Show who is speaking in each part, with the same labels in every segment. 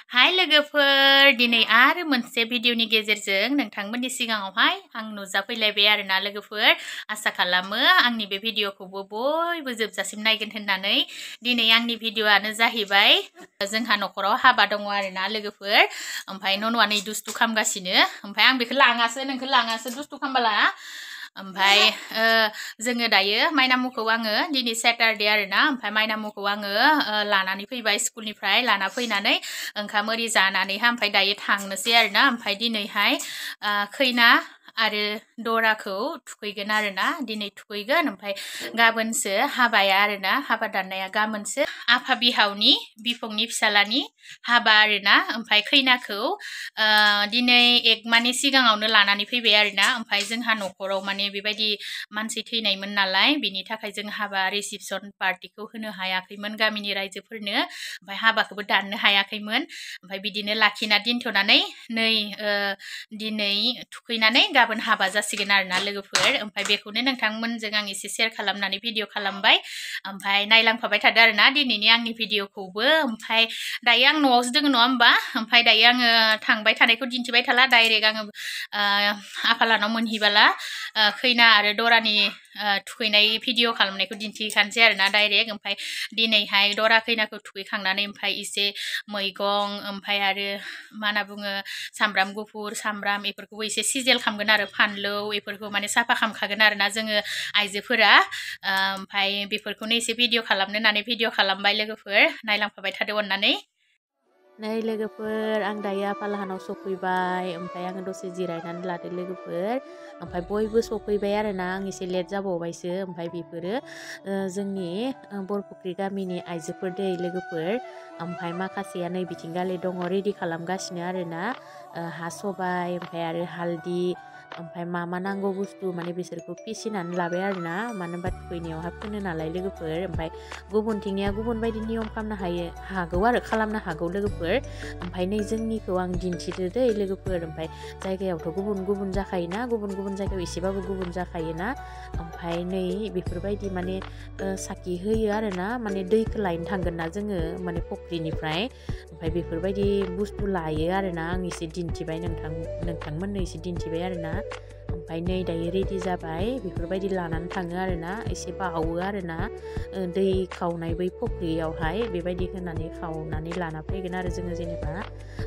Speaker 1: हाय लोगोफोर दिनै आरो मोनसे भिडिअनि गेजेरजों नोंथांमोननि सिगाङावहाय आं नुजाफैलायबाय आरोना लोगोफोर आसा खालामो आंनि बे भिडिअखौबो बयबो जोबजासिम नायगोन होननानै दिनै आंनि भिडिअआनो जाहैबाय जोंहा नखराव हाबा दङ आरोना लोगोफोर ओमफ्राय नन'आ नै दुस्थु खालामगासिनो ओमफ्राय आं बेखौ नोंखौ लाङासो दुस्थु खालामबाला ओमफ्राय जोङो दायो माइनामुखौ आङो दिनै सेटारडे आरोना ओमफ्राय माइनामुखौ आङो लानानै फैबाय स्कुलनिफ्राय लाना फैनानै ओंखाम ओरि जानानैहाय ओमफ्राय दायो थांनोसै आरोना ओमफ्राय दिनैहाय खैना आरो दराखौ थुखैगोन आरोना दिनै थुखैगोन ओमफ्राय गाबोनसो हाबाया आरोना हाबा दाननाया गाबोनसो आफा बिहावनि बिफंनि फिसालानि हाबा आरोना ओमफ्राय खैनाखौ दिनै एक माने सिगाङावनो लानानै फैबाय आरोना ओमफ्राय जोंहा नखराव माने बेबायदि मानसि थैनायमोन नालाय बिनि थाखाय जों हाबा रिसेपसन पार्टिखौ होनो हायाखैमोन गामिनि रायजोफोरनो ओमफ्राय हाबाखौबो दाननो हायाखैमोन ओमफ्राय बिदिनो लाखिना दोनथ'नानै नै दिनै थुखैनानै गाबोन हाबा जासिगोन आरोना लोगोफोर ओमफ्राय बेखौनो नोंथांमोनजों आं एसे शेयार खालामनानै भिडिअ खालामबाय ओमफ्राय नायलांफाबाय थादो आरोना दिनैनि आंनि भिडिअखौबो ओमफ्राय दायो आं न'आवसो दोङो नङा होमबा ओमफ्राय दायो आङो थांबाय थानायखौ दिन्थिबाय थाला डाइरेक्ट आङो आफालानाव मोनहैबाला खैना आरो दरानि थुखैनाय भिडिअ खालामनायखौ दिन्थिखानोसै आरोना डाइरेक्ट ओमफ्राय दिनैहाय दरा खैनाखौ थुखैखांनानै ओमफ्राय एसे मैगं ओमफ्राय आरो मा होनना बुङो सामब्राम गुफुर सामब्राम बेफोरखौबो एसे सिजेल खालामगोन आरो फानलौ बेफोरखौ माने साफा खालामखागोन आरोना जोङो आइजोफोरा ओमफ्राय बेफोरखौनो एसे भिडिअ खालामनो होननानै भिडिअ खालामबाय लोगोफोर नायलांफाबाय थादो अननानै नै लोगोफोर आं दायो आफालाहानाव सफैबाय ओमफ्राय आङो दसे जिरायनानै लादो लोगोफोर ओमफ्राय बयबो सफैबाय आरोना आं एसे लेट जाबावबायसो ओमफ्राय बेफोरो जोंनि बरफुख्रि गामिनि आइजोफोर दै लोगोफोर ओमफ्राय माखासेया नै बिथिंगालि दङ रेडि खालामगासिनो आरोना हा सबाय ओमफ्राय आरो हालदि ओमफ्राय मा नांगौ बुस्थु माने बिसोरखौ फिसिनानै लाबाय आरोना मानो होनबा थुखैनायावहाय फोनो नालाय लोगोफोर ओमफ्राय गुबुनथिंनिया गुबुन बायदि नियम खालामनो हागौ आरो खालामनो हागौ लोगोफोर ओमफ्राय नै जोंनिखौ आं दिन्थिदो दै लोगोफोर ओमफ्राय जायगायावथ' गुबुन गुबुन जाखायोना गुबुन गुबुन जायगायाव एसेबाबो गुबुन जाखायोना ओमफ्राय नै बेफोरबायदि माने साखि होयो आरोना माने दैखौ लायनो थांगोन ना जोङो माने फुख्रिनिफ्राय ओमफ्राय बेफोरबायदि बुस्थु लायो आरोना आं एसे दिन्थिबाय नोंथांमोननो एसे दिन्थिबाय आरोना ओमफ्राय नै दायो रेडि जाबाय बेफोरबायदि लानानै थाङो आरोना एसे बावो आरोना दै खावनाय बै फुख्रियावहाय बेबायदि होनानै खावनानै लाना फैगोन आरो जोङो जेनेबा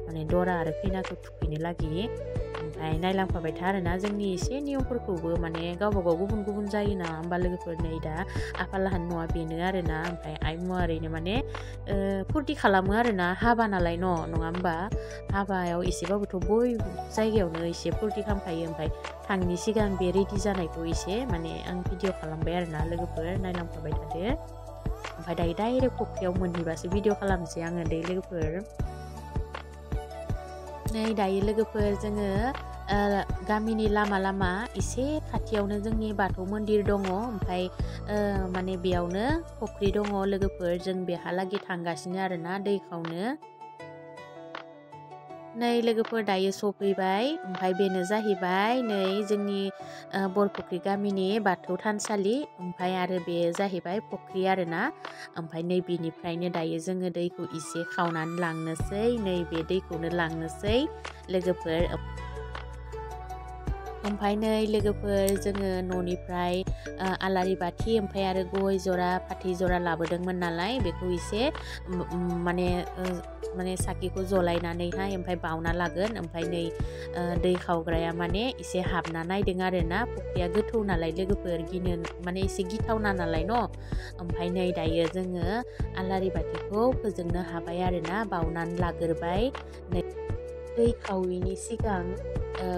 Speaker 1: माने दरा आरो खैनाखौ थुखैनो लागि ओमफ्राय नायलांफाबाय था आरोना जोंनि एसे नियमफोरखौबो माने गावबागाव गुबुन गुबुन जायो ना होमबा लोगोफोर नै दा आफालाहानि न'आ बेनो आरोना ओमफ्राय आइ मुवा ओरैनो माने फुरथि खालामो आरोना हाबा नालाय नङा होमबा हाबायाव एसेबाबोथ' बयबो जायगायावनो एसे फुरथि खालामखायो ओमफ्राय थांनि सिगां बे रेडि जानायखौ एसे माने आं भिडिअ खालामबाय आरोना लोगोफोर नायलांफाबाय थादो ओमफ्राय दायो डाइरेक्ट फुख्रियाव मोनहैबासो भिडिअ खालामनोसै आङो दै लोगोफोर नै दायो लोगोफोर जोङो गामिनि लामा एसे खाथियावनो जोंनि बाथौ मन्दिर दङ ओमफ्राय माने बेयावनो फुख्रि दङ लोगोफोर जों बेहालागै थांगासिनो आरोना दै खावनो नै लोगोफोर दायो सफैबाय ओमफ्राय बेनो जाहैबाय नै जोंनि बरफुख्रि गामिनि बाथौ थानसालि ओमफ्राय आरो बे जाहैबाय फुख्रि आरोना ओमफ्राय नै बेनिफ्रायनो दायो जोङो दैखौ एसे खावनानै लांनोसै नै बे दैखौनो लांनोसै लोगोफोर ओमफ्राय नै लोगोफोर जोङो न'निफ्राय आलारि बाथि ओमफ्राय आरो गय जरा फाथै जरा लाबोदोंमोन नालाय बेखौ एसे माने साखिखौ जलायनानैहाय ओमफ्राय बावना लागोन ओमफ्राय नै दै खावग्राया माने एसे हाबना नायदों आरोना फुख्रिया गोथौ नालाय लोगोफोर गिनो माने एसे गिथावना नालाय ओमफ्राय नै दायो जोङो आलारि बाथिखौ फोजोंनो हाबाय आरोना बावनानै लाग्रोबाय नै दै खाविनि सिगां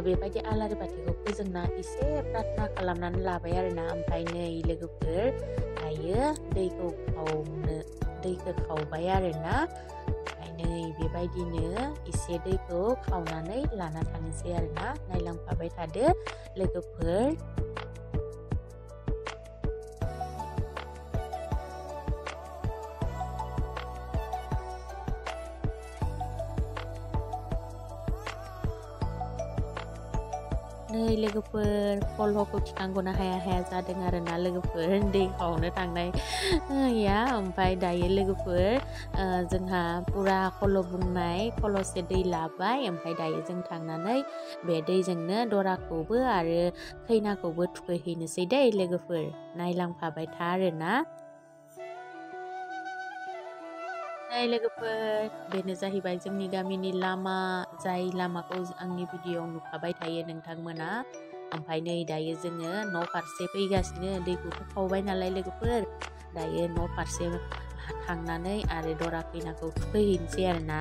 Speaker 1: बेबायदि आलारि बाथिखौ फोजोंना एसे प्रार्थना खालामनानै लाबाय आरोना ओमफ्राय नै लोगोफोर दायो दैखौ खावबाय आरोना ओमफ्राय नै बेबायदिनो एसे दैखौ खावनानै लाना थांनोसै आरोना नायलांफाबाय थादो लोगोफोर नै लोगोफोर फल'खौ थिखांग'नो हाया जादों आरोना लोगोफोर दै खावनो थांनाया ओमफ्राय दायो लोगोफोर जोंहा पुरा खल' बुंनाय खल'से दै लाबाय ओमफ्राय दायो जों थांनानै बे दैजोंनो दराखौबो आरो खैनाखौबो थुखैहैनोसै दै लोगोफोर नायलांफाबाय था आरोना नै लोगोफोर बेनो जाहैबाय जोंनि गामिनि लामा जाय लामाखौ आंनि भिडिअ'आव नुखाबाय थायो नोंथांमोना ओमफ्राय नै दायो जोङो न' फारसे फैगासिनो दैखौथ' खावबाय नालाय लोगोफोर दायो न' फारसे थांनानै आरो दरा खैनाखौ थुखैहैनोसै आरोना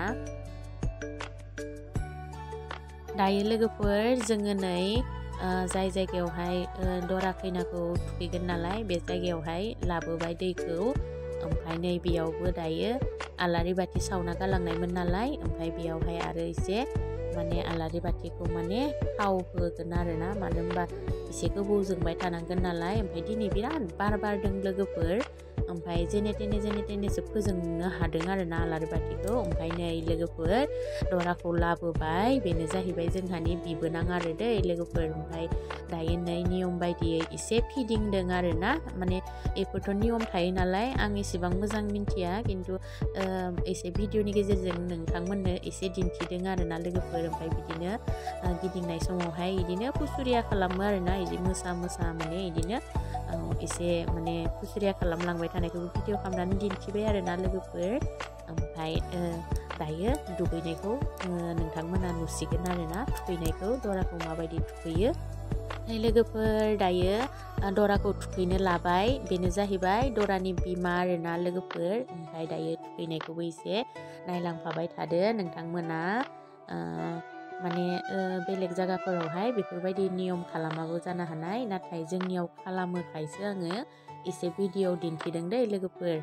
Speaker 1: दायो लोगोफोर जोङो नै जाय जायगायावहाय दरा खैनाखौ थुखैगोन नालाय बे जायगायावहाय लाबोबाय दैखौ ओमफ्राय नै बेयावबो दायो आलारि बाथि सावना गालांनायमोन नालाय ओमफ्राय बेयावहाय आरो एसे माने आलारि बाथिखौ माने थाव होगोन आरोना मानो होनबा एसे गोबाव जोंबाय थानांगोन नालाय ओमफ्राय दिनै बिराद बार बारदों लोगोफोर ओमफ्राय जेने थेनेसो फोजोंनो हादों आरोना आलारि बाथिखौ ओमफ्राय नै लोगोफोर दराखौ लाबोबाय बेनो जाहैबाय जोंहानि बिबोनां आरो दै लोगोफोर ओमफ्राय दायो नै नियम बायदियै एसे फिदिंदों आरोना माने बेफोरथ' नियम थायो नालाय आं एसेबां मोजां मिन्थिया खिन्थु एसे भिडिअ'नि गेजेरजों नोंथांमोननो एसे दिन्थिदों आरोना लोगोफोर ओमफ्राय बिदिनो गिदिंनाय समावहाय बिदिनो फुसुरिया खालामो आरोना बिदि मोसा माने बिदिनो एसे माने फुसुरिया खालामलांबाय थानायखौबो भिडिअ खालामनानै दिन्थिबाय आरोना लोगोफोर ओमफ्राय दायो दुगैनायखौ नोंथांमोना नुसिगोन आरोना थुखैनायखौ दराखौ माबायदि थुखैयो लोगोफोर दायो दराखौ थुखैनो लाबाय बेनो जाहैबाय दरानि बिमा आरोना लोगोफोर ओमफ्राय दायो थुखैनायखौबो एसे नायलांफाबाय थादो नोंथांमोना माने बेलेग जायगाफोरावहाय बेफोरबायदि नियम खालामाबो जानो हानाय नाथाय जोंनियाव खालामोखायसो आङो एसे भिडिअ दिन्थिदों दै लोगोफोर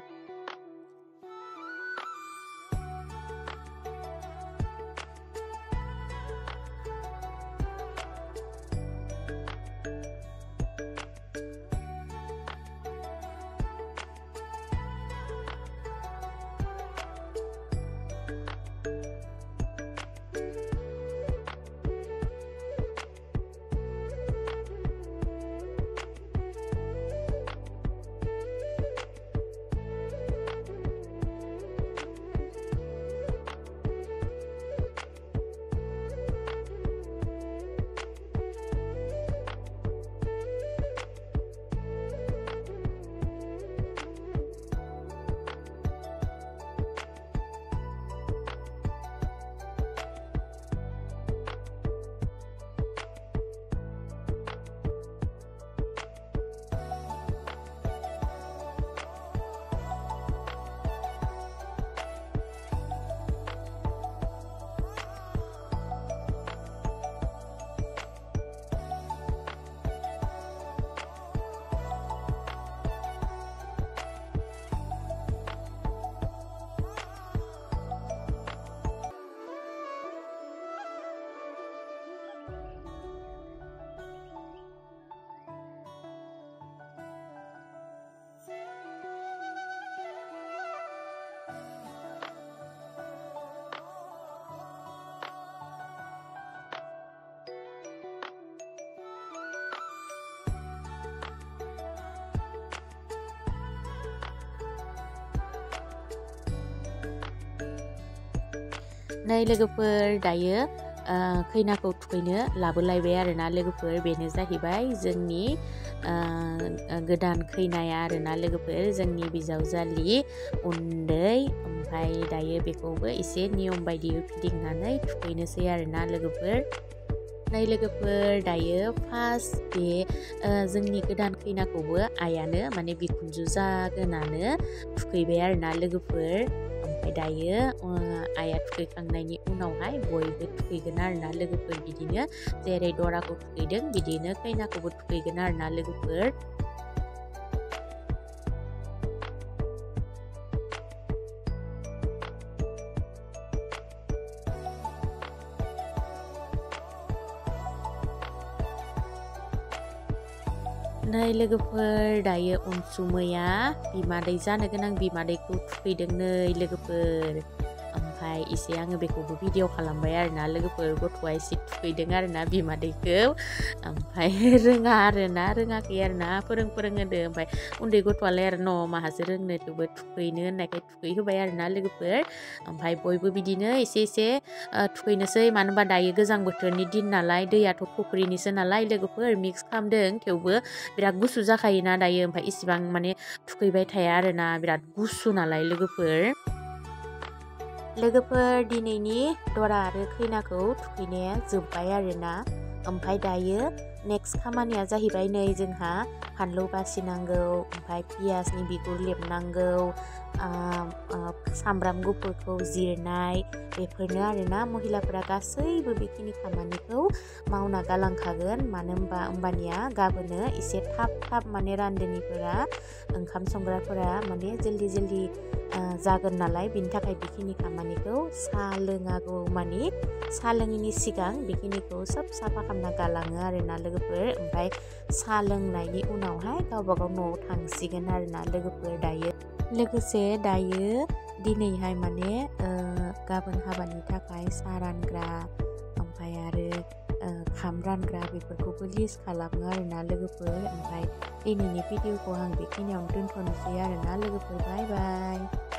Speaker 1: नै लोगोफोर दायो खैनाखौ थुखैनो लाबोलायबाय आरोना लोगोफोर बेनो जाहैबाय जोंनि गोदान खैनाया आरोना लोगोफोर जोंनि बिजावजालि उन्दै ओमफ्राय दायो बेखौबो एसे नियम बायदि फिदिंनानै थुखैनोसै आरोना लोगोफोर नै लोगोफोर दायो फार्स्ट बे जोंनि गोदान खैनाखौबो आइयानो माने बिखुनजो जागोनानो थुखैबाय आरोना लोगोफोर ओमफ्राय दायो आइया थुखैखांनायनि उनावहाय बयबो थुखैगोन आरोना लोगोफोर बिदिनो जेरै दराखौ थुखैदों बिदिनो खैनाखौबो थुखैगोन आरोना लोगोफोर नै लोगोफोर दायो अनसुमैया बिमादै जानो गोनां बिमादैखौ थुखैदों नै लोगोफोर
Speaker 2: ओमफ्राय एसे आङो बेखौबो भिडिअ खालामबाय आरोना लोगोफोर गथ'आ एसे थुखैदों आरोना बिमादैखौ ओमफ्राय रोङाखै आरोना फोरोंहोदो ओमफ्राय उन्दै गथ'आलाय आरो न' माहासो रोंनो थेवबो थुखैनो होननायखाय थुखैहोबाय आरोना लोगोफोर ओमफ्राय बयबो बिदिनो एसे थुखैनोसै मानो होनबा दायो गोजां बोथोरनि दिन नालाय दैयाथ' फुख्रिनिसो नालाय लोगोफोर मिक्स खालामदों थेवबो बिराद गुसु जाखायोना दायो ओमफ्राय इसिबां माने थुखैबाय थाया आरोना बिराद गुसु नालाय लोगोफोर दिनैनि दरा आरो खैनाखौ थुखैनाया जोब्बाय आरोना ओमफ्राय दायो नेक्स्ट खामानिया जाहैबाय नै जोंहा फानलु बासिनांगौ ओमफ्राय पियासनि बिगुर लेबनांगौ सामब्राम गुफुरखौ जिरनाय बेफोरनो आरोना महिलाफोरा गासैबो बेखिनि खामानिखौ मावना गालांखागोन मानो होनबा होमबानिया गाबोनो एसे थाब माने रान्दिनिफोरा ओंखाम संग्राफोरा माने जल्दि जागोन नालाय बिनि थाखाय बेखिनि खामानिखौ साहा लोङागौ मानि साहा लोङिनि सिगां बेखिनिखौ सब साफा खालामना गालाङो आरोना लोगोफोर ओमफ्राय साहा लोंनायनि उनावहाय गावबागाव न'आव थांसिगोन आरोना लोगोफोर दायो लोगोसे दायो दिनैहाय माने गाबोन हाबानि थाखाय साहा रानग्रा ओमफ्राय आरो खाम रानग्रा बेफोरखौबो लिस्ट खालामो आरोना लोगोफोर ओमफ्राय दिनैनि भिडिअखौ आं बेखिनियावनो दोनथ'नोसै आरोना लोगोफोर बाय बाय।